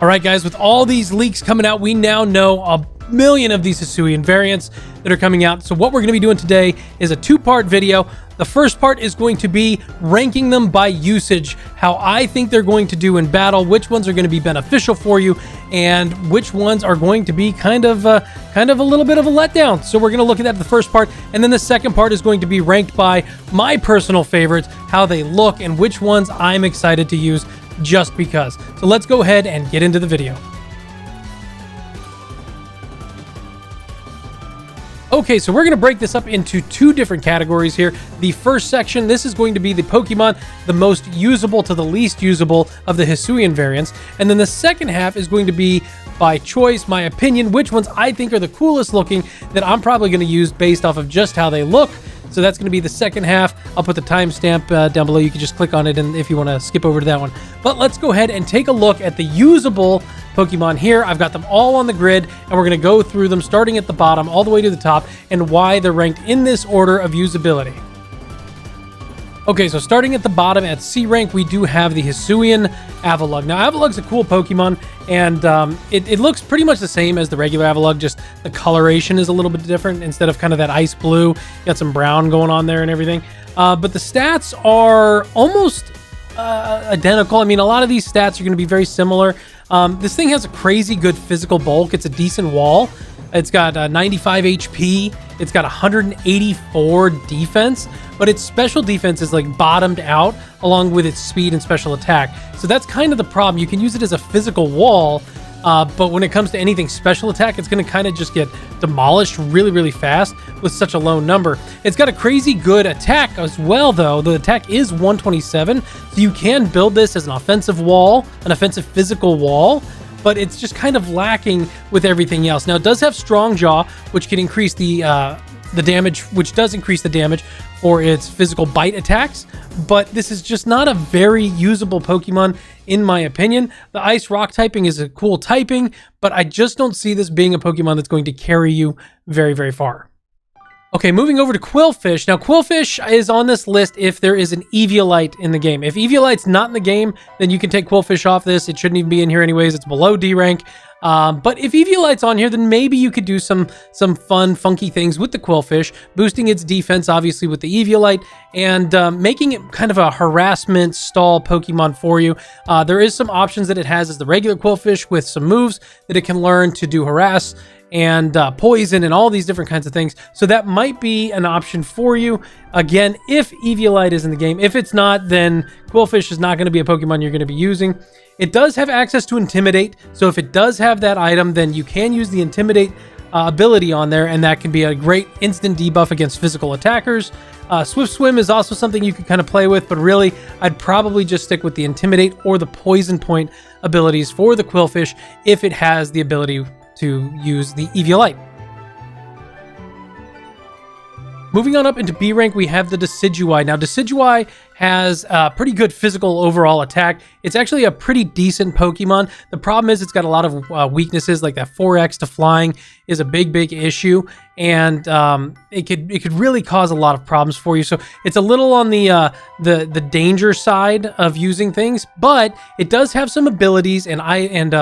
All right, guys, with all these leaks coming out, we now know a million of these Hisuian variants that are coming out. So what we're going to be doing today is a two-part video. The first part is going to be ranking them by usage, how I think they're going to do in battle, which ones are going to be beneficial for you, and which ones are going to be kind of a little bit of a letdown. So we're going to look at that in the first part, and then the second part is going to be ranked by my personal favorites, how they look, and which ones I'm excited to use just because. So let's go ahead and get into the video. Okay, so we're going to break this up into two different categories here. The first section, this is going to be the Pokemon the most usable to the least usable of the Hisuian variants. And then the second half is going to be by choice, my opinion, which ones I think are the coolest looking that I'm probably going to use based off of just how they look. So that's going to be the second half. I'll put the timestamp down below. You can just click on it and if you want to skip over to that one. But let's go ahead and take a look at the usable Pokemon here. I've got them all on the grid, and we're going to go through them starting at the bottom all the way to the top and why they're ranked in this order of usability. Okay, so starting at the bottom at C rank, we do have the Hisuian Avalugg. Now, Avalug's a cool Pokemon, and it looks pretty much the same as the regular Avalugg, just the coloration is a little bit different. Instead of kind of that ice blue, you got some brown going on there and everything. But the stats are almost identical. I mean, a lot of these stats are going to be very similar. This thing has a crazy good physical bulk. It's a decent wall. It's got 95 HP. It's got 184 defense, but its special defense is like bottomed out along with its speed and special attack. So that's kind of the problem. You can use it as a physical wall, but when it comes to anything special attack, it's going to kind of just get demolished really, really fast with such a low number. It's got a crazy good attack as well, though. The attack is 127, so you can build this as an offensive wall, an offensive physical wall, but it's just kind of lacking with everything else. Now, it does have Strong Jaw, which can increase the damage, which does increase the damage for its physical bite attacks, but this is just not a very usable Pokemon, in my opinion. The Ice Rock typing is a cool typing, but I just don't see this being a Pokemon that's going to carry you very, very far. Okay, moving over to Qwilfish. Now, Qwilfish is on this list if there is an Eviolite in the game. If Eviolite's not in the game, then you can take Qwilfish off this. It shouldn't even be in here anyways. It's below D rank. But if Eviolite's on here, then maybe you could do some fun, funky things with the Qwilfish, boosting its defense, obviously, with the Eviolite, and making it kind of a harassment stall Pokemon for you. There is some options that it has as the regular Qwilfish with some moves that it can learn to do harass and poison and all these different kinds of things. So that might be an option for you. Again, if Eviolite is in the game. If it's not, then Qwilfish is not going to be a Pokemon you're going to be using. It does have access to Intimidate, so if it does have that item, then you can use the Intimidate ability on there, and that can be a great instant debuff against physical attackers. Swift Swim is also something you can kind of play with, but really, I'd probably just stick with the Intimidate or the Poison Point abilities for the Qwilfish if it has the ability to use the Eviolite. Moving on up into B rank, we have the Decidueye. Now, Decidueye has a pretty good physical overall attack. It's actually a pretty decent Pokemon. The problem is it's got a lot of weaknesses, like that 4x to flying is a big issue, and it could really cause a lot of problems for you. So it's a little on the danger side of using things, but it does have some abilities and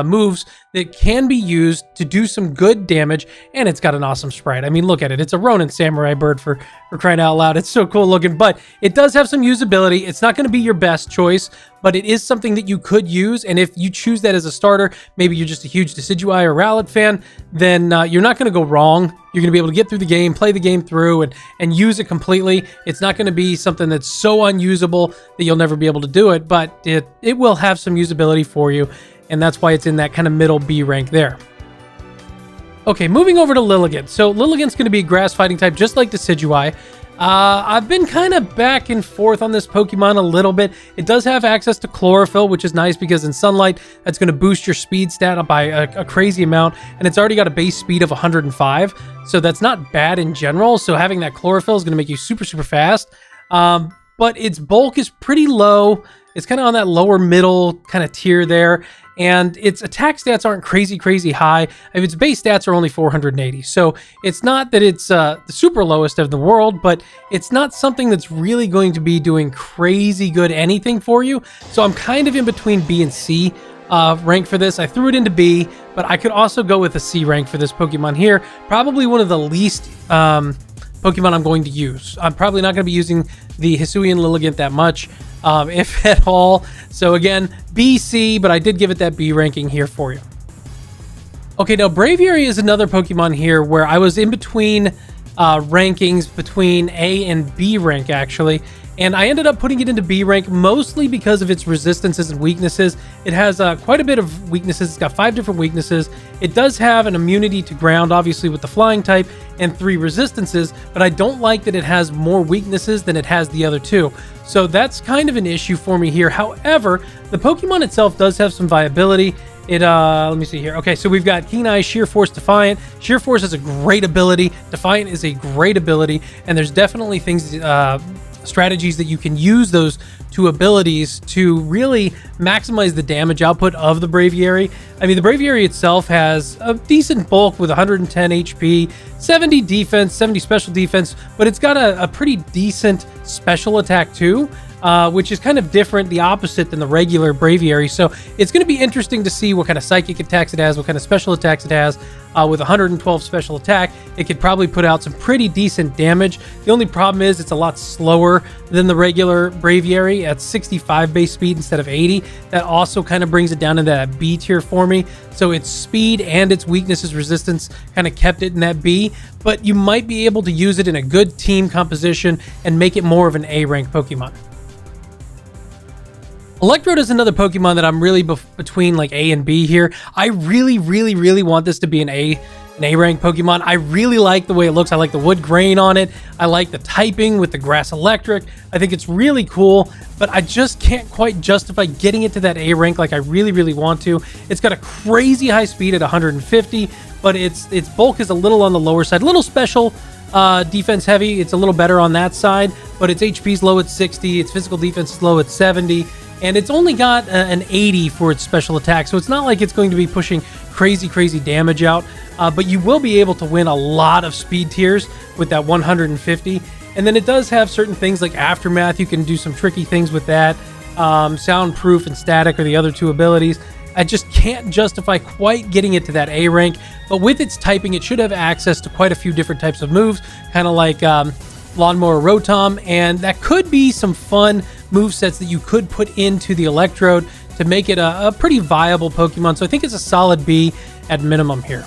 moves that can be used to do some good damage, and it's got an awesome sprite. I mean, look at it. It's a Ronin Samurai bird for crying out loud. It's so cool looking, but it does have some usability. It's not going to be your best choice, but it is something that you could use, and if you choose that as a starter, maybe you're just a huge Decidueye or Rowlet fan, then you're not going to go wrong. You're going to be able to get through the game, play the game through, and use it completely. It's not going to be something that's so unusable that you'll never be able to do it, but it will have some usability for you, and that's why it's in that kind of middle B rank there. Okay, moving over to Lilligant. So Lilligant's going to be a grass fighting type, just like Decidueye. I've been kind of back and forth on this Pokemon a little bit. It does have access to Chlorophyll, which is nice because in sunlight, that's going to boost your speed stat up by a crazy amount, and it's already got a base speed of 105, so that's not bad in general. So having that Chlorophyll is going to make you super fast, but its bulk is pretty low. It's kind of on that lower middle kind of tier there, and its attack stats aren't crazy high. I mean, its base stats are only 480, so it's not that it's the super lowest of the world, but it's not something that's really going to be doing crazy good anything for you. So I'm kind of in between B and C. rank for this. I threw it into B, but I could also go with a C rank for this Pokemon here. Probably one of the least Pokemon I'm going to use. I'm probably not going to be using the Hisuian Lilligant that much, if at all. So again, B, C, but I did give it that B ranking here for you. Okay, now Braviary is another Pokemon here where I was in between rankings between A and B rank, actually. And I ended up putting it into B rank mostly because of its resistances and weaknesses. It has quite a bit of weaknesses. It's got 5 different weaknesses. It does have an immunity to ground, obviously with the flying type, and 3 resistances, but I don't like that it has more weaknesses than it has the other 2. So that's kind of an issue for me here. However, the Pokemon itself does have some viability. Let me see here. Okay, so we've got Keen Eye, Sheer Force, Defiant. Sheer Force is a great ability. Defiant is a great ability, and there's definitely things, strategies that you can use those 2 abilities to really maximize the damage output of the Braviary. I mean, the Braviary itself has a decent bulk with 110 HP, 70 defense, 70 special defense, but it's got a pretty decent special attack too. Which is kind of different, the opposite than the regular Braviary. So it's going to be interesting to see what kind of psychic attacks it has, what kind of special attacks it has. With 112 special attack, it could probably put out some pretty decent damage. The only problem is it's a lot slower than the regular Braviary at 65 base speed instead of 80. That also kind of brings it down into that B tier for me. So its speed and its weaknesses resistance kind of kept it in that B, but you might be able to use it in a good team composition and make it more of an A rank Pokemon. Electrode is another Pokemon that I'm really between like A and B here. I really want this to be an A rank Pokemon. I really like the way it looks. I like the wood grain on it. I like the typing with the grass electric. I think it's really cool, but I just can't quite justify getting it to that A rank like I really want to. It's got a crazy high speed at 150, but its bulk is a little on the lower side. A little special defense heavy. It's a little better on that side, but its HP is low at 60. Its physical defense is low at 70. And it's only got an 80 for its special attack, so it's not like it's going to be pushing crazy damage out, but you will be able to win a lot of speed tiers with that 150. And then it does have certain things like Aftermath. You can do some tricky things with that. Soundproof and Static are the other 2 abilities. I just can't justify quite getting it to that A rank, but with its typing, it should have access to quite a few different types of moves, kind of like Lawnmower Rotom, and that could be some fun movesets that you could put into the Electrode to make it a pretty viable Pokemon. So I think it's a solid B at minimum here.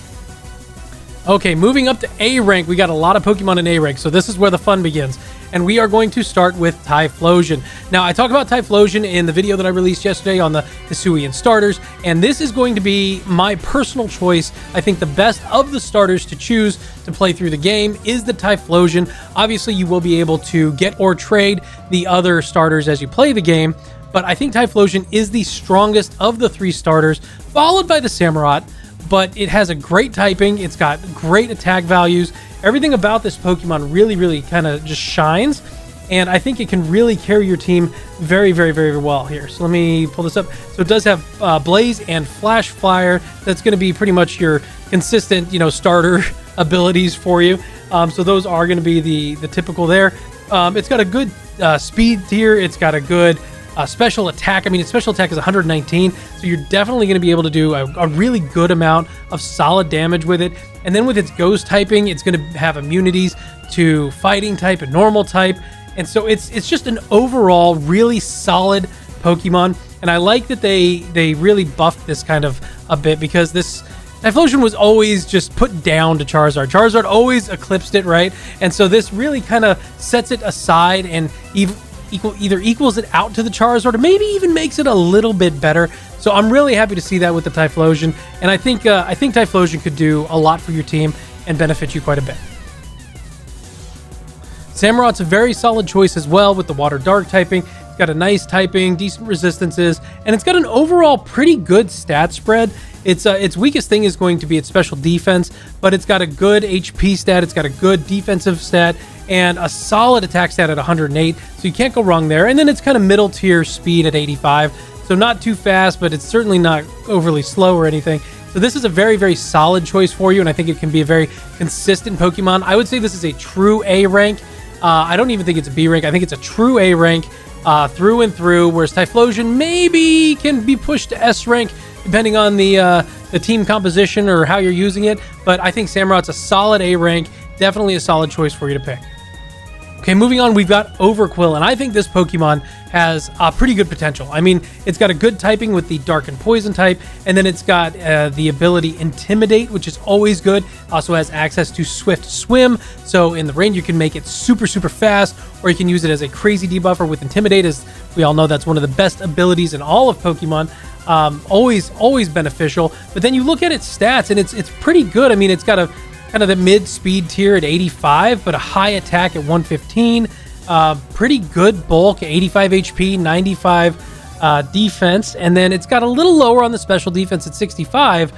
Okay, moving up to A rank, we got a lot of Pokemon in A rank, so this is where the fun begins. And we are going to start with Typhlosion. Now, I talked about Typhlosion in the video that I released yesterday on the Hisuian starters, and this is going to be my personal choice. I think the best of the starters to choose to play through the game is the Typhlosion. Obviously, you will be able to get or trade the other starters as you play the game, but I think Typhlosion is the strongest of the 3 starters, followed by the Samurott. But it has a great typing. It's got great attack values. Everything about this Pokemon really kind of just shines. And I think it can really carry your team very well here. So let me pull this up. So it does have Blaze and Flash Fire. That's going to be pretty much your consistent, starter abilities for you. So those are going to be the typical there. It's got a good speed tier. It's got a good special attack. I mean, its special attack is 119, so you're definitely going to be able to do a really good amount of solid damage with it. And then with its ghost typing, it's going to have immunities to fighting type and normal type. And so it's just an overall really solid Pokemon. And I like that they really buffed this kind of a bit, because this Typhlosion was always just put down to Charizard. Charizard always eclipsed it, right? And so this really kind of sets it aside and either equals it out to the Charizard or maybe even makes it a little bit better. So I'm really happy to see that with the Typhlosion, and I think Typhlosion could do a lot for your team and benefit you quite a bit. Samurott's a very solid choice as well with the Water Dark typing. It's got a nice typing, decent resistances, and it's got an overall pretty good stat spread. Its weakest thing is going to be its special defense, but it's got a good HP stat, it's got a good defensive stat, and a solid attack stat at 108, so you can't go wrong there. And then it's kind of middle tier speed at 85, so not too fast, but it's certainly not overly slow or anything. So this is a very solid choice for you, and I think it can be a very consistent Pokemon. I would say this is a true A rank. I don't even think it's a B rank. I think it's a true A rank through and through, whereas Typhlosion maybe can be pushed to S rank depending on the team composition or how you're using it. But I think Samurot's a solid A rank, definitely a solid choice for you to pick. Okay, moving on, we've got Overquill, and I think this Pokemon has pretty good potential. I mean, it's got a good typing with the Dark and Poison type, and then it's got the ability Intimidate, which is always good. Also has access to Swift Swim, so in the rain you can make it super, super fast, or you can use it as a crazy debuffer with Intimidate. As we all know, that's one of the best abilities in all of Pokemon. Always beneficial. But then you look at its stats, and it's pretty good. I mean, it's got a kind of the mid-speed tier at 85, but a high attack at 115. Pretty good bulk, 85 HP, 95 defense, and then it's got a little lower on the special defense at 65,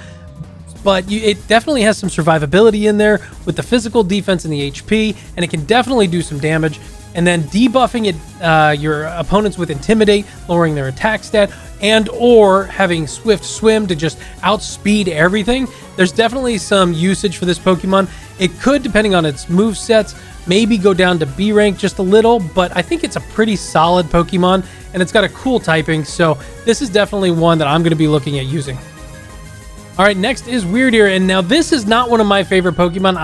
but it definitely has some survivability in there with the physical defense and the HP, and it can definitely do some damage. And then debuffing it, your opponents with Intimidate, lowering their attack stat, and or having Swift Swim to just outspeed everything. There's definitely some usage for this Pokemon. It could, depending on its move sets, maybe go down to B rank just a little, but I think it's a pretty solid Pokemon, and it's got a cool typing, so this is definitely one that I'm going to be looking at using. All right, next is Weirdeer, and now this is not one of my favorite Pokemon.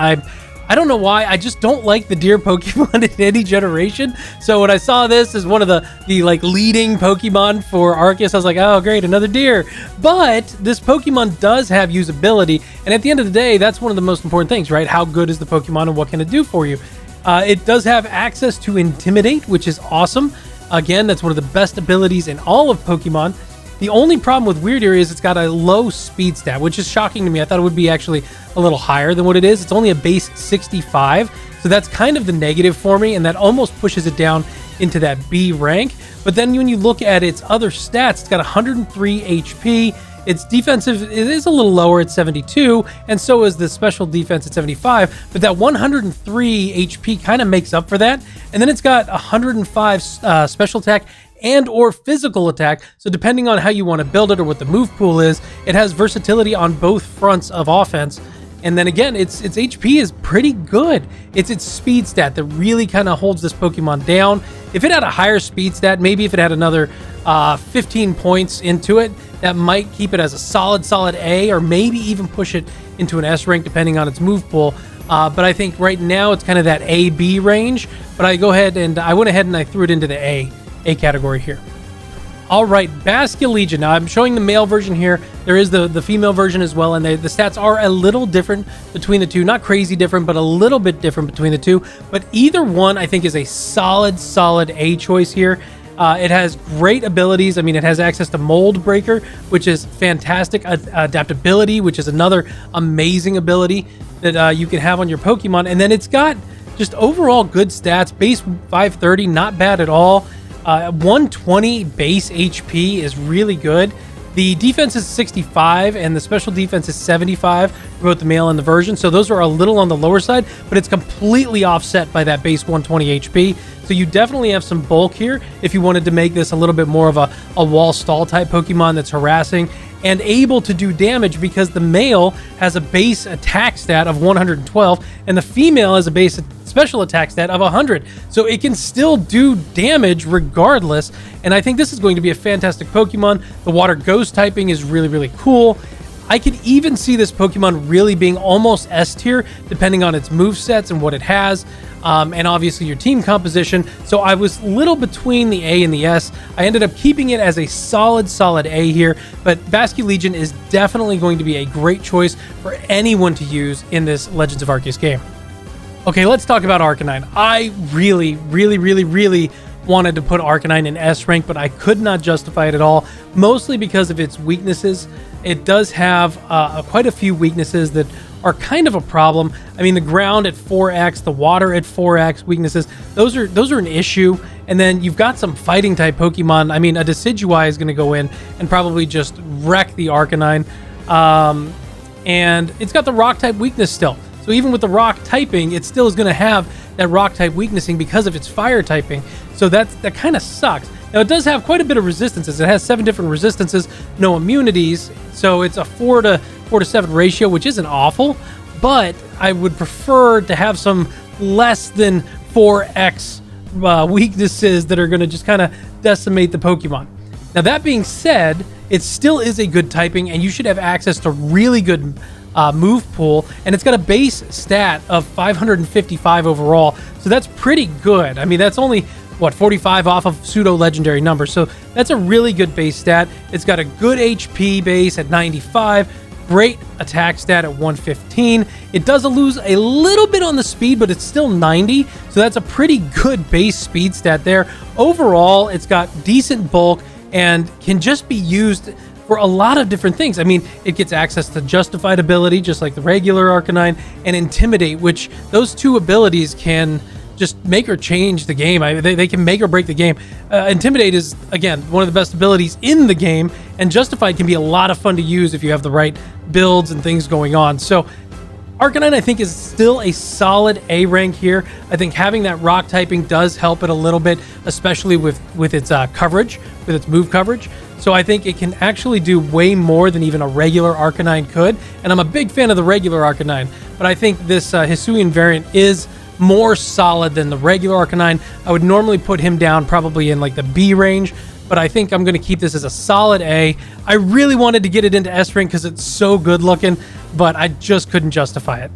I don't know why, I just don't like the deer Pokemon in any generation. So when I saw this as one of the like leading Pokemon for Arceus, I was like, oh great, another deer. But this Pokemon does have usability, and at the end of the day, that's one of the most important things, right? How good is the Pokemon and what can it do for you? It does have access to Intimidate, which is awesome. Again, that's one of the best abilities in all of Pokemon. The only problem with Weirdeer is it's got a low speed stat, which is shocking to me. I thought it would be actually a little higher than what it is. It's only a base 65, so that's kind of the negative for me, and that almost pushes it down into that B rank. But then when you look at its other stats, it's got 103 HP. Its defensive is a little lower at 72, and so is the special defense at 75, but that 103 HP kind of makes up for that. And then it's got 105 special attack and or physical attack, so depending on how you want to build it or what the move pool is, it has versatility on both fronts of offense. And then again, its HP is pretty good. It's its speed stat that really kind of holds this Pokemon down. If it had a higher speed stat, maybe if it had another 15 points into it, that might keep it as a solid A, or maybe even push it into an S rank depending on its move pool. But I think right now it's kind of that A-B range, but I went ahead and I threw it into the A category here. All right, Basculegion. Now I'm showing the male version here. There is the female version as well, and the stats are a little different between the two. Not crazy different, but a little bit different between the two. But either one I think is a solid A choice here. It has great abilities. I mean, it has access to Mold Breaker, which is fantastic. Adaptability, which is another amazing ability that you can have on your Pokemon. And then it's got just overall good stats. Base 530, not bad at all. 120 base HP is really good. The defense is 65 and the special defense is 75 for both the male and the version. So those are a little on the lower side, but it's completely offset by that base 120 HP. So you definitely have some bulk here if you wanted to make this a little bit more of a wall stall type Pokemon that's harassing and able to do damage, because the male has a base attack stat of 112 and the female has a base special attack stat of 100. So it can still do damage regardless. And I think this is going to be a fantastic Pokemon. The water ghost typing is really, really cool. I could even see this Pokemon really being almost S tier, depending on its move sets and what it has, and obviously your team composition. So I was little between the A and the S. I ended up keeping it as a solid A here, but Basculegion is definitely going to be a great choice for anyone to use in this Legends of Arceus game. Okay, let's talk about Arcanine. I really wanted to put Arcanine in S rank, but I could not justify it at all, mostly because of its weaknesses. It does have quite a few weaknesses that are kind of a problem. I mean, the ground at 4x, the water at 4x weaknesses, those are an issue. And then you've got some fighting type Pokemon. I mean, a Decidueye is going to go in and probably just wreck the Arcanine. And it's got the rock type weakness still. So even with the rock typing, it still is going to have that rock type weaknessing because of its fire typing. So that kind of sucks. Now it does have quite a bit of resistances. It has 7 different resistances, no immunities. So it's a 4 to 7 ratio, which isn't awful, but I would prefer to have some less than 4x weaknesses that are going to just kind of decimate the Pokemon. Now, that being said, it still is a good typing, and you should have access to really good move pool, and it's got a base stat of 555 overall, so that's pretty good. I mean, that's only, what, 45 off of pseudo-legendary numbers, so that's a really good base stat. It's got a good HP base at 95, great attack stat at 115. It does lose a little bit on the speed, but it's still 90, so that's a pretty good base speed stat there. Overall, it's got decent bulk and can just be used for a lot of different things. I mean, it gets access to Justified ability, just like the regular Arcanine, and Intimidate, which those two abilities can just make or change the game. They can make or break the game. Intimidate is, again, one of the best abilities in the game, and Justified can be a lot of fun to use if you have the right builds and things going on. So Arcanine, I think, is still a solid A rank here. I think having that rock typing does help it a little bit, especially with its coverage, with its move coverage. So I think it can actually do way more than even a regular Arcanine could. And I'm a big fan of the regular Arcanine, but I think this Hisuian variant is more solid than the regular Arcanine. I would normally put him down probably in like the B range, but I think I'm going to keep this as a solid A. I really wanted to get it into S rank because it's so good looking, but I just couldn't justify it.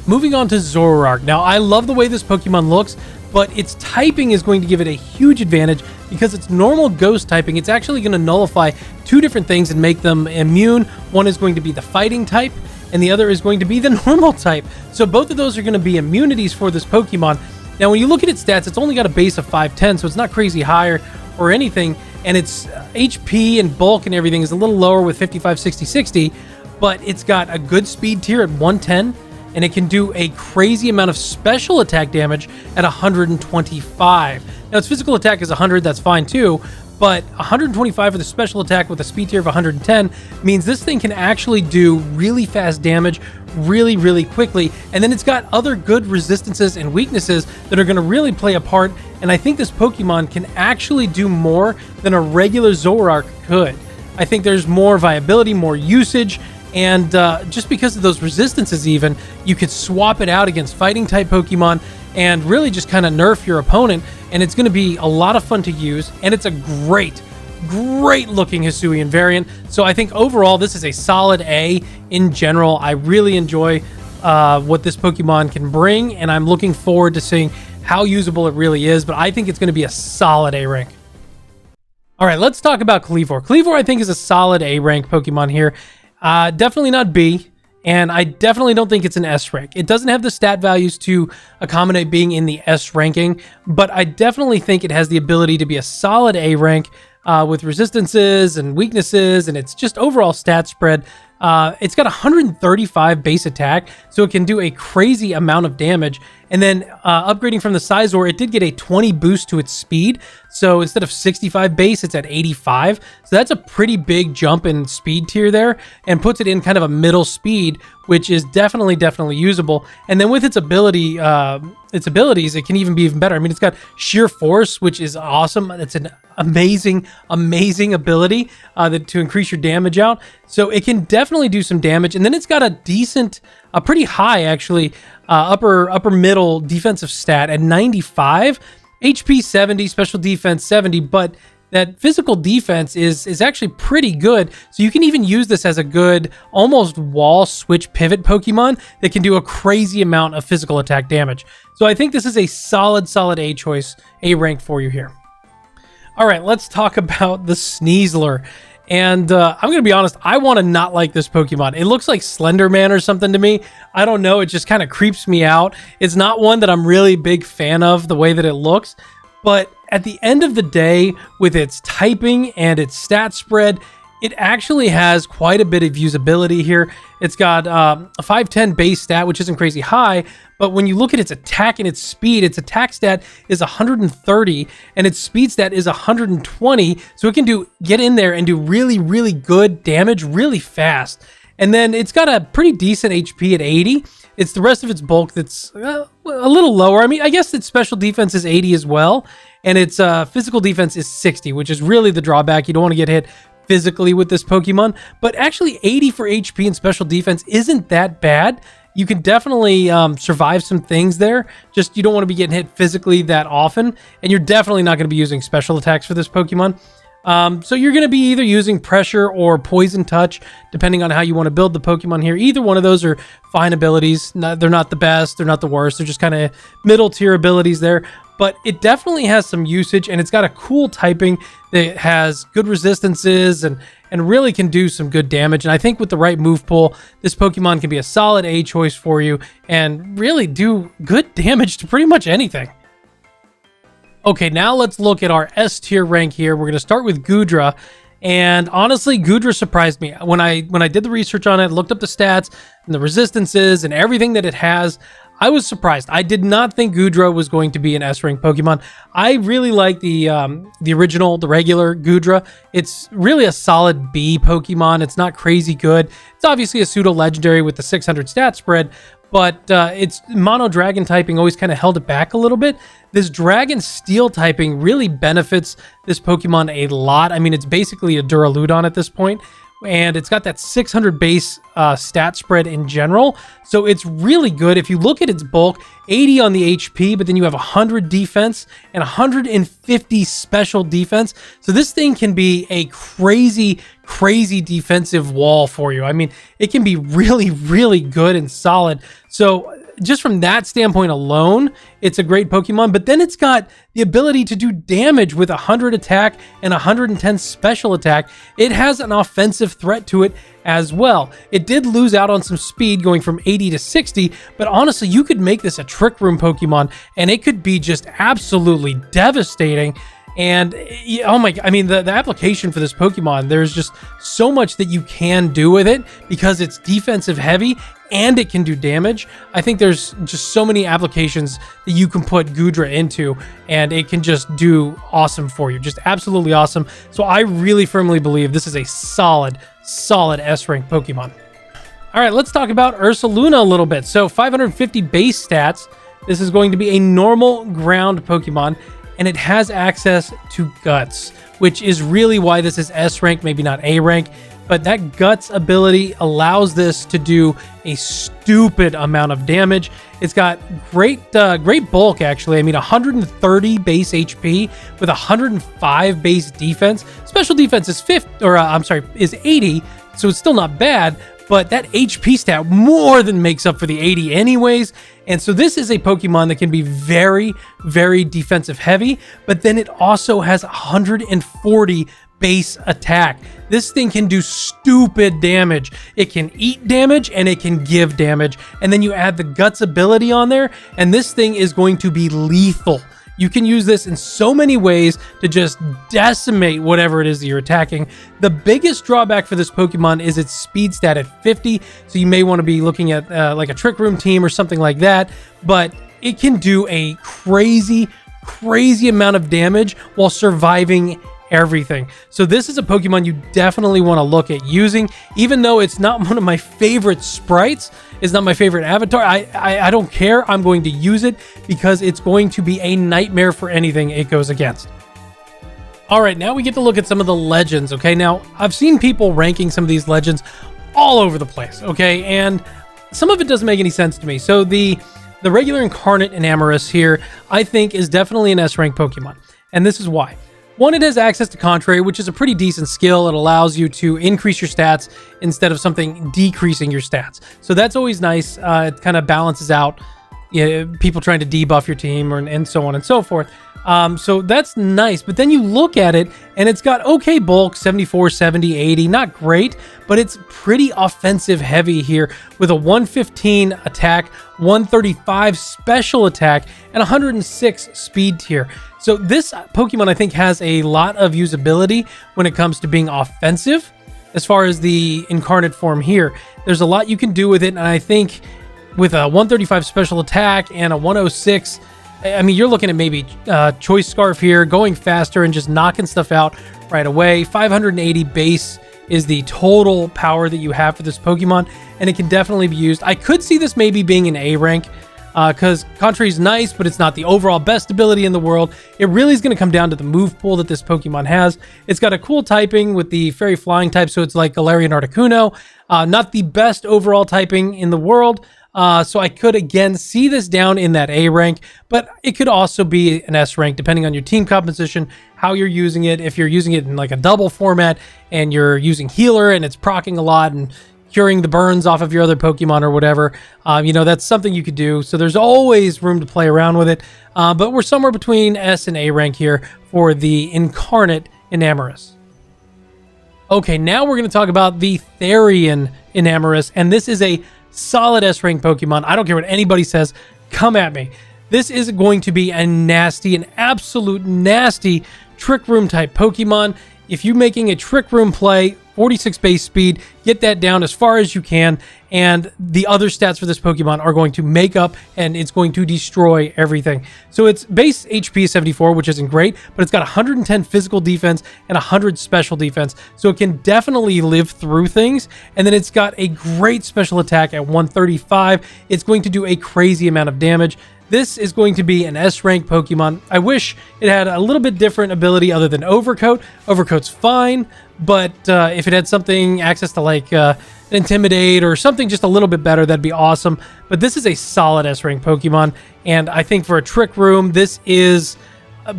Moving on to Zoroark. Now, I love the way this Pokemon looks, but its typing is going to give it a huge advantage because it's normal ghost typing. It's actually going to nullify two different things and make them immune. One is going to be the fighting type, and the other is going to be the normal type. So both of those are going to be immunities for this Pokemon. Now, when you look at its stats, it's only got a base of 510, so it's not crazy high or anything, and its HP and bulk and everything is a little lower with 55, 60, 60, but it's got a good speed tier at 110, and it can do a crazy amount of special attack damage at 125. Now, its physical attack is 100, that's fine too, but 125 for the special attack with a speed tier of 110 means this thing can actually do really fast damage really, really quickly. And then it's got other good resistances and weaknesses that are going to really play a part. And I think this Pokemon can actually do more than a regular Zoroark could. I think there's more viability, more usage, and just because of those resistances even, you could swap it out against fighting type Pokemon and really just kind of nerf your opponent, and it's going to be a lot of fun to use, and it's a great looking Hisuian variant. So I think overall this is a solid A in general. I really enjoy what this Pokemon can bring, and I'm looking forward to seeing how usable it really is, but I think it's going to be a solid A rank. All right, let's talk about Kleavor. Kleavor, I think, is a solid A rank Pokemon here. Definitely not B. And I definitely don't think it's an S rank. It doesn't have the stat values to accommodate being in the S ranking, but I definitely think it has the ability to be a solid A rank with resistances and weaknesses, and it's just overall stat spread. It's got 135 base attack, so it can do a crazy amount of damage. And then upgrading from the Sizor, it did get a 20 boost to its speed. So instead of 65 base, it's at 85. So that's a pretty big jump in speed tier there, and puts it in kind of a middle speed, which is definitely usable. And then with its abilities, it can even be even better. I mean, it's got sheer force, which is awesome. It's an amazing ability to increase your damage out. So it can definitely do some damage. And then it's got a pretty high actually, upper middle defensive stat at 95, HP 70, special defense 70, but that physical defense is actually pretty good. So you can even use this as a good almost wall switch pivot Pokemon that can do a crazy amount of physical attack damage. So I think this is a solid A choice, A rank for you here. All right, let's talk about the Sneasler. And I'm going to be honest, I want to not like this Pokemon. It looks like Slender Man or something to me. I don't know, it just kind of creeps me out. It's not one that I'm really big fan of, the way that it looks. But at the end of the day, with its typing and its stat spread, it actually has quite a bit of usability here. It's got a 510 base stat, which isn't crazy high, but when you look at its attack and its speed, its attack stat is 130 and its speed stat is 120, so it can get in there and do really good damage really fast. And then it's got a pretty decent HP at 80. It's the rest of its bulk that's a little lower. I mean, I guess its special defense is 80 as well, and its physical defense is 60, which is really the drawback. You don't want to get hit physically with this Pokemon, but actually 80 for HP and special defense isn't that bad. you can definitely survive some things there. Just you don't want to be getting hit physically that often, and you're definitely not going to be using special attacks for this Pokemon. So you're going to be either using pressure or poison touch, depending on how you want to build the Pokemon here. Either one of those are fine abilities. They're not the best, they're not the worst. They're just kind of middle tier abilities there. But it definitely has some usage, and it's got a cool typing that has good resistances and really can do some good damage. And I think with the right move pool, this Pokemon can be a solid A choice for you and really do good damage to pretty much anything. Okay, now let's look at our S tier rank here. We're going to start with Goodra. And honestly, Goodra surprised me. When I did the research on it, looked up the stats and the resistances and everything that it has, I was surprised. I did not think Goodra was going to be an S rank Pokemon. I really like the original, the regular Goodra. It's really a solid B Pokemon. It's not crazy good. It's obviously a pseudo legendary with the 600 stat spread, but its mono dragon typing always kind of held it back a little bit. This dragon steel typing really benefits this Pokemon a lot. I mean, it's basically a Duraludon at this point, and it's got that 600 base stat spread in general, so it's really good. If you look at its bulk, 80 on the HP, but then you have 100 defense and 150 special defense, so this thing can be a crazy defensive wall for you. I mean, it can be really good and solid. So just from that standpoint alone, it's a great Pokemon, but then it's got the ability to do damage with 100 attack and 110 special attack. It has an offensive threat to it as well. It did lose out on some speed going from 80 to 60, but honestly, you could make this a Trick Room Pokemon and it could be just absolutely devastating. And oh my, I mean, the application for this Pokemon, there's just so much that you can do with it because it's defensive heavy and it can do damage. I think there's just so many applications that you can put Goodra into, and it can just do awesome for you. Just absolutely awesome. So I really firmly believe this is a solid S rank Pokemon. All right, let's talk about Ursaluna a little bit. So 550 base stats. This is going to be a normal ground Pokemon, and it has access to Guts, which is really why this is S rank, maybe not A rank. But that Guts ability allows this to do a stupid amount of damage. It's got great bulk, actually. I mean, 130 base HP with 105 base defense. Special defense is 80, so it's still not bad. But that HP stat more than makes up for the 80 anyways. And so this is a Pokemon that can be very defensive heavy, but then it also has 140 base attack. This thing can do stupid damage. It can eat damage and it can give damage. And then you add the Guts ability on there, and this thing is going to be lethal. You can use this in so many ways to just decimate whatever it is that you're attacking. The biggest drawback for this Pokemon is its speed stat at 50, so you may want to be looking at like a Trick Room team or something like that, but it can do a crazy amount of damage while surviving everything. So this is a Pokemon you definitely want to look at using, even though it's not one of my favorite sprites, it's not my favorite avatar. I don't care. I'm going to use it because it's going to be a nightmare for anything it goes against. All right, now we get to look at some of the legends. Okay, now I've seen people ranking some of these legends all over the place. Okay, and some of it doesn't make any sense to me. So the regular Incarnate Enamorus here, I think, is definitely an S rank Pokemon, and this is why. One, it has access to Contrary, which is a pretty decent skill. It allows you to increase your stats instead of something decreasing your stats. So that's always nice. It kind of balances out people trying to debuff your team and so on and so forth. So that's nice. But then you look at it and it's got okay bulk, 74, 70, 80. Not great, but it's pretty offensive heavy here with a 115 attack, 135 special attack, and 106 speed tier. So this Pokemon, I think, has a lot of usability when it comes to being offensive. As far as the incarnate form here, there's a lot you can do with it, and I think with a 135 special attack and a 106, I mean, you're looking at maybe Choice Scarf here, going faster and just knocking stuff out right away. 580 base is the total power that you have for this Pokemon, and it can definitely be used. I could see this maybe being an A rank, because Contrary is nice, but it's not the overall best ability in the world. It really is going to come down to the move pool that this Pokemon has. It's got a cool typing with the Fairy Flying type, so it's like Galarian Articuno. Not the best overall typing in the world, So I could again see this down in that A rank, but it could also be an S rank depending on your team composition, how you're using it. If you're using it in like a double format and you're using healer and it's proccing a lot and curing the burns off of your other Pokemon or whatever, that's something you could do. So there's always room to play around with it. But we're somewhere between S and A rank here for the Incarnate Enamorus. Okay, now we're going to talk about the Therian Enamorus, and this is a solid S rank Pokemon. I don't care what anybody says. Come at me. This is going to be an absolute nasty Trick Room type Pokemon. If you're making a Trick Room play, 46 base speed, get that down as far as you can, and the other stats for this Pokemon are going to make up, and it's going to destroy everything. So its base HP is 74, which isn't great, but it's got 110 physical defense and 100 special defense, so it can definitely live through things. And then it's got a great special attack at 135. It's going to do a crazy amount of damage. This is going to be an S-rank Pokemon. I wish it had a little bit different ability other than Overcoat. Overcoat's fine, but if it had something, access to like Intimidate or something just a little bit better, that'd be awesome. But this is a solid S-rank Pokemon, and I think for a Trick Room, this is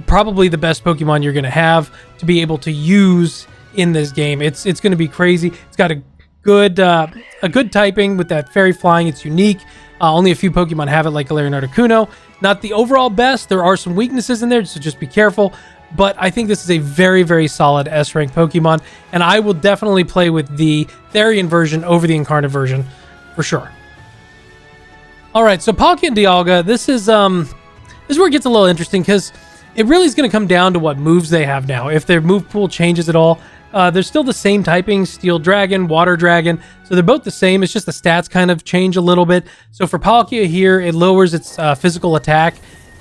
probably the best Pokemon you're going to have to be able to use in this game. It's going to be crazy. It's got a good typing with that Fairy Flying. It's unique. Only a few Pokemon have it, like Galarian Articuno. Not the overall best. There are some weaknesses in there, so just be careful. But I think this is a very, very solid S-rank Pokemon, and I will definitely play with the Therian version over the Incarnate version, for sure. All right, so Palkia and Dialga, this is where it gets a little interesting, because it really is going to come down to what moves they have now. If their move pool changes at all, they're still the same typing, Steel Dragon, Water Dragon, so they're both the same. It's just the stats kind of change a little bit. So for Palkia here, it lowers its physical attack,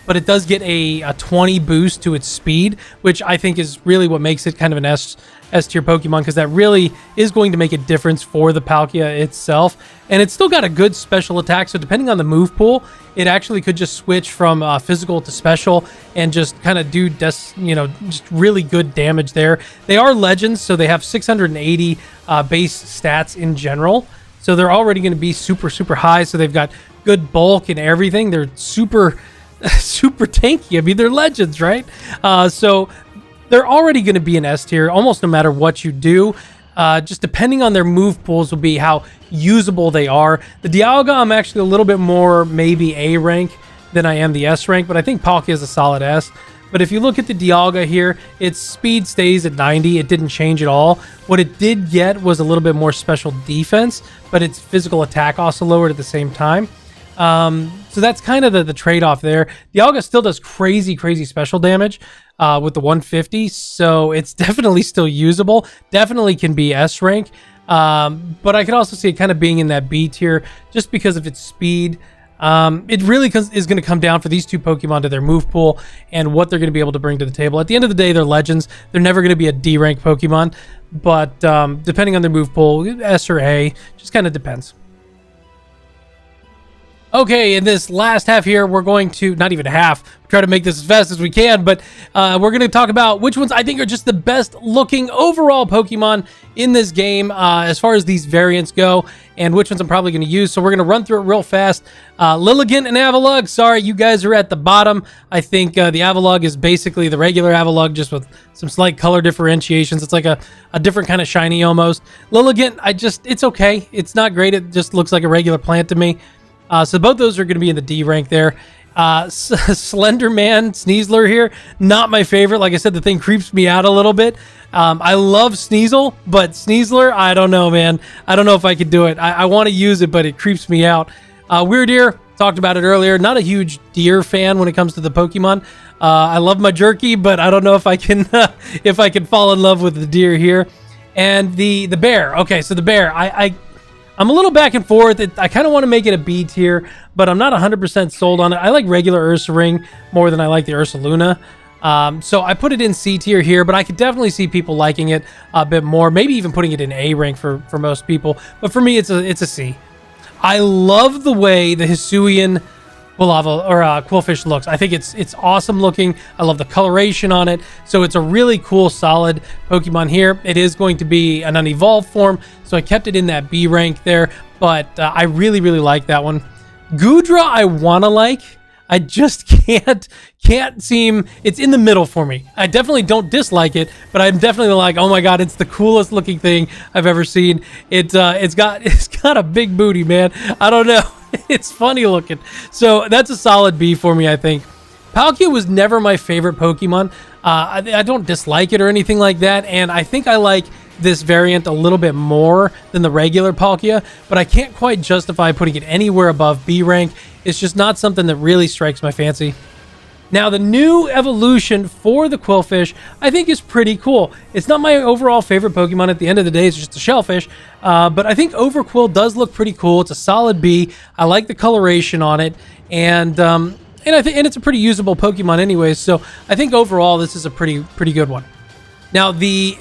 but it does get a 20 boost to its speed, which I think is really what makes it kind of an S-tier Pokemon, because that really is going to make a difference for the Palkia itself. And it's still got a good special attack, so depending on the move pool, it actually could just switch from physical to special and just kind of do just really good damage there. They are legends, so they have 680 base stats in general, so they're already going to be super, super high. So they've got good bulk and everything. They're super tanky. I mean, they're legends, right? So they're already going to be an S tier almost no matter what you do. Just depending on their move pools will be how usable they are. The Dialga, I'm actually a little bit more maybe A rank than I am the S rank, but I think Palkia is a solid S. But if you look at the Dialga here, its speed stays at 90. It didn't change at all. What it did get was a little bit more special defense, but its physical attack also lowered at the same time. So that's kind of the trade-off there. Dialga still does crazy special damage with the 150, so it's definitely still usable. Definitely can be S rank, but I could also see it kind of being in that B tier just because of its speed. It really is going to come down for these two Pokemon to their move pool and what they're going to be able to bring to the table. At the end of the day, they're legends. They're never going to be a D rank Pokemon, but depending on their move pool, S or A, just kind of depends. Okay, in this last half here, we're going to, not even half, try to make this as fast as we can, but we're going to talk about which ones I think are just the best looking overall Pokemon in this game as far as these variants go, and which ones I'm probably going to use. So we're going to run through it real fast. Lilligant and Avalugg, sorry, you guys are at the bottom. I think the Avalugg is basically the regular Avalugg, just with some slight color differentiations. It's like a different kind of shiny almost. Lilligant, it's okay. It's not great. It just looks like a regular plant to me. So both those are going to be in the D rank there. Slenderman, Sneasler here, not my favorite. Like I said, the thing creeps me out a little bit. I love Sneasel, but Sneasler, I don't know, man. I don't know if I could do it. I want to use it, but it creeps me out. Weirdeer, talked about it earlier. Not a huge deer fan when it comes to the Pokemon. I love my jerky, but I don't know if I can if I can fall in love with the deer here. And the bear. Okay, so the bear, I'm a little back and forth. I kind of want to make it a B tier, but I'm not 100% sold on it. I like regular Ursaring more than I like the Ursaluna. So I put it in C tier here, but I could definitely see people liking it a bit more, maybe even putting it in A rank for most people. But for me, it's a C. I love the way the Hisuian Quillfish looks. I think it's awesome looking. I love the coloration on it. So it's a really cool, solid Pokemon here. It is going to be an unevolved form, so I kept it in that B rank there, but I really like that one. Goodra I want to like. I just can't seem, it's in the middle for me. I definitely don't dislike it, but I'm definitely like, oh my god, it's the coolest looking thing I've ever seen. It's got a big booty, man. I don't know. It's funny looking. So that's a solid B for me, I think. Palkia was never my favorite Pokemon. I don't dislike it or anything like that, and I think I like this variant a little bit more than the regular Palkia, but I can't quite justify putting it anywhere above B rank. It's just not something that really strikes my fancy. Now, the new evolution for the Qwilfish, I think, is pretty cool. It's not my overall favorite Pokemon. At the end of the day, it's just a shellfish, but I think Overqwil does look pretty cool. It's a solid B. I like the coloration on it, and I think it's a pretty usable Pokemon anyways, so I think overall this is a pretty good one. Now, the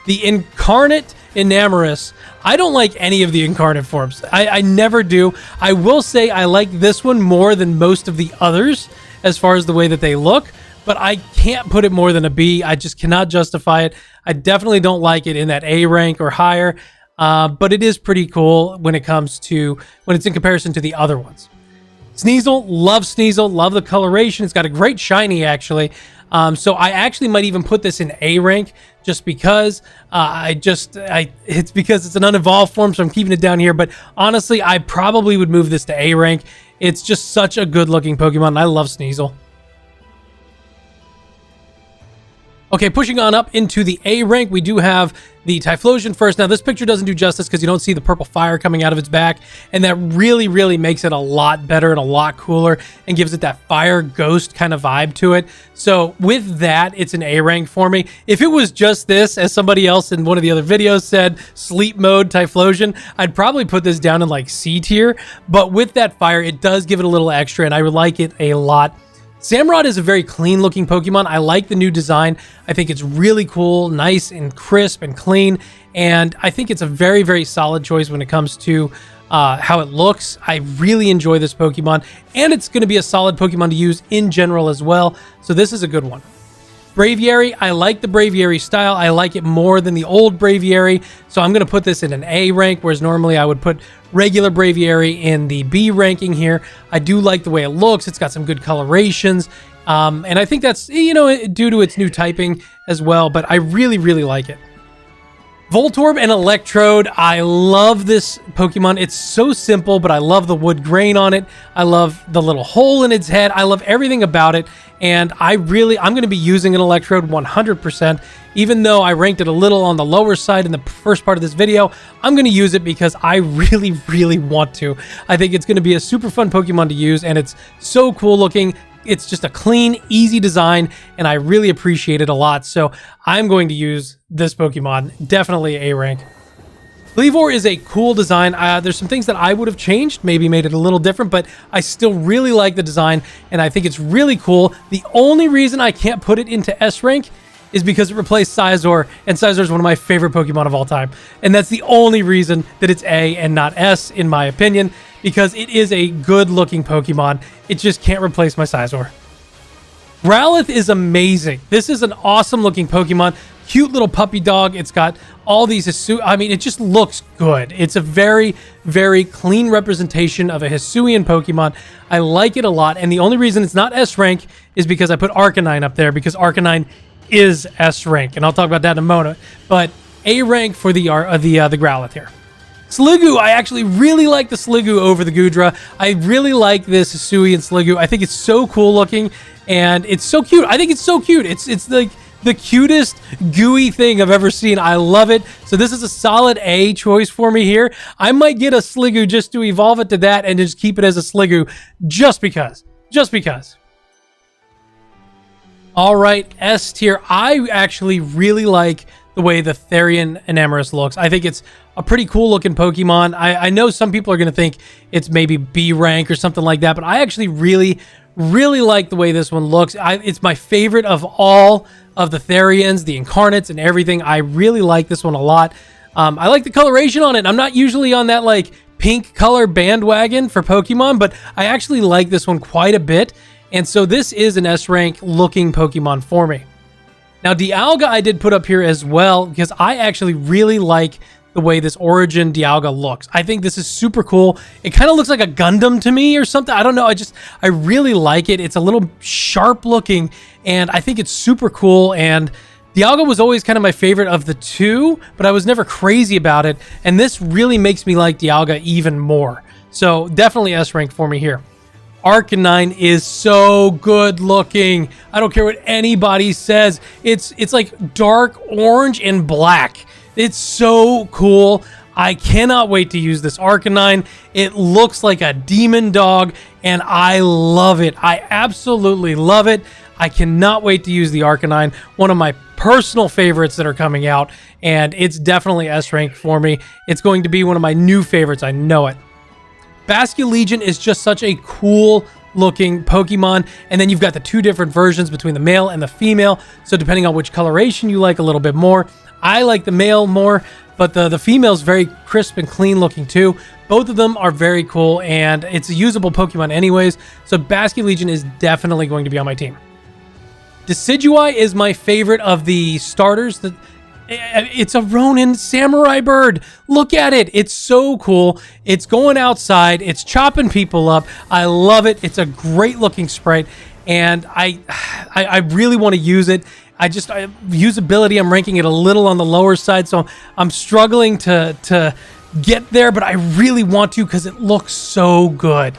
the incarnate Enamorus, I don't like any of the incarnate forms. I never do. I will say I like this one more than most of the others as far as the way that they look, but I can't put it more than a B. I just cannot justify it. I definitely don't like it in that A rank or higher, but it is pretty cool when it's in comparison to the other ones. Sneasel, love the coloration. It's got a great shiny, actually. So I actually might even put this in A rank just because it's because it's an unevolved form, so I'm keeping it down here. But honestly, I probably would move this to A rank. It's just such a good looking Pokemon, and I love Sneasel. Okay, pushing on up into the A rank, we do have the Typhlosion first. Now, this picture doesn't do justice because you don't see the purple fire coming out of its back, and that really makes it a lot better and a lot cooler and gives it that fire ghost kind of vibe to it. So with that, it's an A rank for me. If it was just this, as somebody else in one of the other videos said, sleep mode Typhlosion, I'd probably put this down in like C tier, but with that fire, it does give it a little extra, and I like it a lot. Samurott is a very clean looking Pokemon. I like the new design. I think it's really cool, nice and crisp and clean. And I think it's a very solid choice when it comes to how it looks. I really enjoy this Pokemon, and it's going to be a solid Pokemon to use in general as well. So this is a good one. Braviary, I like the Braviary style. I like it more than the old Braviary, so I'm going to put this in an A rank, whereas normally I would put regular Braviary in the B ranking here. I do like the way it looks. It's got some good colorations, and I think that's, due to its new typing as well, but I really like it. Voltorb and Electrode, I love this Pokemon. It's so simple, but I love the wood grain on it. I love the little hole in its head. I love everything about it, and I'm going to be using an Electrode 100%. Even though I ranked it a little on the lower side in the first part of this video, I'm going to use it because I really want to. I think it's going to be a super fun Pokemon to use, and it's so cool looking. It's just a clean, easy design, and I really appreciate it a lot. So I'm going to use this Pokemon, definitely A rank. Kleavor is a cool design. There's some things that I would have changed, maybe made it a little different, but I still really like the design, and I think it's really cool. The only reason I can't put it into S rank is because it replaced Scizor, and Scizor is one of my favorite Pokemon of all time. And that's the only reason that it's A and not S, in my opinion, because it is a good-looking Pokemon. It just can't replace my Scizor. Growlithe is amazing. This is an awesome-looking Pokemon. Cute little puppy dog. It's got all these it just looks good. It's a very clean representation of a Hisuian Pokemon. I like it a lot, and the only reason it's not S rank is because I put Arcanine up there, because Arcanine is S rank, and I'll talk about that in a moment. But A rank for the Growlithe here. Sliggoo, I actually really like the Sliggoo over the Goodra. I really like this Hisuian Sliggoo. I think it's so cool looking, and it's so cute. I think it's so cute. It's like the cutest gooey thing I've ever seen. I love it. So this is a solid A choice for me here. I might get a Sliggoo just to evolve it to that and just keep it as a Sliggoo just because. All right, S tier. I actually really like the way the Therian Enamorus looks. I think it's a pretty cool looking Pokemon. I know some people are going to think it's maybe B rank or something like that, but I actually really like the way this one looks. It's my favorite of all of the Therians, the Incarnates, and everything. I really like this one a lot. I like the coloration on it. I'm not usually on that like pink color bandwagon for Pokemon, but I actually like this one quite a bit. And so this is an S rank looking Pokemon for me. Now, Dialga I did put up here as well because I actually really like the way this Origin Dialga looks. I think this is super cool. It kind of looks like a Gundam to me or something. I don't know. I really like it. It's a little sharp looking, and I think it's super cool. And Dialga was always kind of my favorite of the two, but I was never crazy about it. And this really makes me like Dialga even more. So definitely S rank for me here. Arcanine is so good looking. I don't care what anybody says. It's like dark orange and black. It's so cool. I cannot wait to use this Arcanine. It looks like a demon dog, and I love it. I absolutely love it. I cannot wait to use the Arcanine. One of my personal favorites that are coming out, and it's definitely S rank for me. It's going to be one of my new favorites. I know it. Basculegion is just such a cool looking Pokemon, and then you've got the two different versions between the male and the female, so depending on which coloration you like a little bit more. I like the male more, but the female's very crisp and clean looking too. Both of them are very cool, and it's a usable Pokemon anyways, so Basculegion is definitely going to be on my team. Decidueye is my favorite of the starters. It's a Ronin samurai bird. Look at it. It's so cool. It's going outside. It's chopping people up. I love it. It's a great looking sprite, and I really want to use it. Usability, I'm ranking it a little on the lower side, so I'm struggling to get there, but I really want to because it looks so good.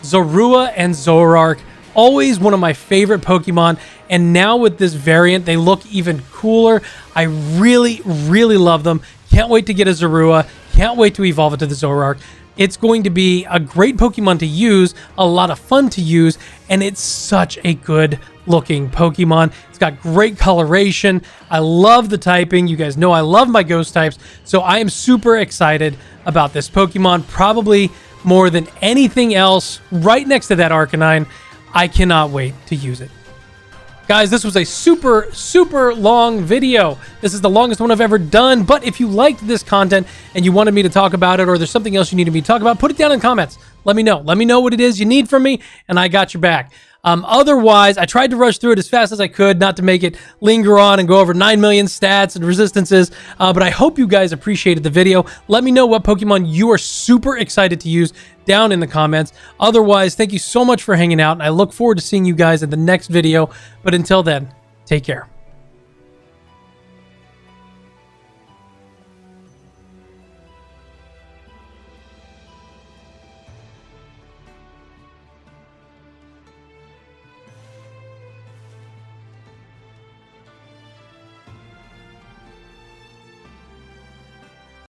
Zorua and Zoroark, always one of my favorite Pokemon, and now with this variant, they look even cooler. I really, really love them. Can't wait to get a Zorua. Can't wait to evolve it to the Zoroark. It's going to be a great Pokemon to use, a lot of fun to use, and it's such a good looking Pokemon. It's got great coloration. I love the typing. You guys know I love my ghost types, so I am super excited about this Pokemon, probably more than anything else, right next to that Arcanine. I cannot wait to use it. Guys, this was a super, super long video. This is the longest one I've ever done, but if you liked this content and you wanted me to talk about it, or there's something else you needed me to talk about, put it down in the comments. Let me know. Let me know what it is you need from me, and I got your back. Otherwise, I tried to rush through it as fast as I could, not to make it linger on and go over 9 million stats and resistances, but I hope you guys appreciated the video. Let me know what Pokemon you are super excited to use down in the comments. Otherwise, thank you so much for hanging out, and I look forward to seeing you guys in the next video. But until then, take care.